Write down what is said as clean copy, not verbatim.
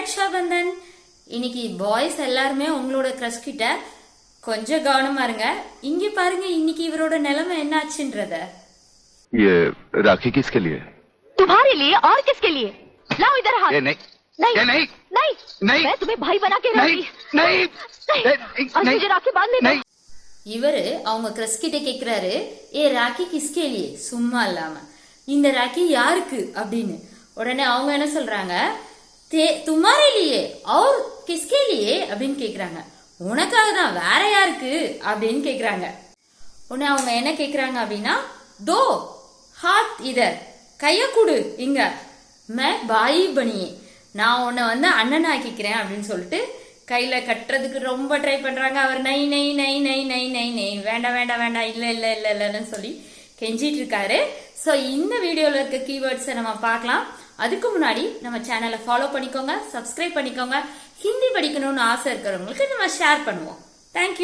ரக்ஷாபந்தன். இன்னைக்கு பாய்ஸ் எல்லாருமே உங்களோட கிரஷ் கிட்ட கொஞ்சம் கவனமா இருங்க. இங்க பாருங்க இன்னைக்கு இவரோட நிலைமை என்ன ஆச்சுன்றத. ये राखी किसके लिए? तुम्हारे लिए और किसके लिए? लाओ इधर हाथ. ये नहीं नहीं ये नहीं नहीं नहीं मैं तुम्हें भाई बना के रहूंगी. नहीं आज मुझे राखी बांधने दो. இவரு அவங்க கிரஷ் கிட்ட கேக்குறாரு, ஏ ராக்கி கிஸ்கே லியே, சும்மா இல்லாம இந்த ராக்கி யாருக்கு அப்படின்னு. உடனே அவங்க என்ன சொல்றாங்க, துமாரே லியே और किसके लिए அப்படின்னு கேக்குறாங்க. உனக்காக தான், வேற யாருக்கு அப்படின்னு கேக்குறாங்க. உடனே அவங்க என்ன கேக்குறாங்க அப்படின்னா, தோ ஹாத் இதர், கைய குடு இங்க, மே பாயி பனியே, நான் உன்னை வந்து அண்ணன் ஆக்கிக்கிறேன் அப்படின்னு சொல்லிட்டு கையில கட்டுறதுக்கு ரொம்ப ட்ரை பண்றாங்க. அவர் நை நை நை நை நை நை நை வேண்டாம் வேண்டாம் வேண்டாம் இல்ல இல்ல இல்ல இல்லன்னு சொல்லி கெஞ்சிட்டு இருக்காரு. ஸோ இந்த வீடியோல இருக்க கீவேர்ட்ஸை நம்ம பார்க்கலாம். அதுக்கு முன்னாடி நம்ம சேனலை ஃபாலோ பண்ணிக்கோங்க, சப்ஸ்கிரைப் பண்ணிக்கோங்க. ஹிந்தி படிக்கணும்னு ஆசை இருக்கிறவங்களுக்கு நம்ம ஷேர் பண்ணுவோம். தேங்க்யூ.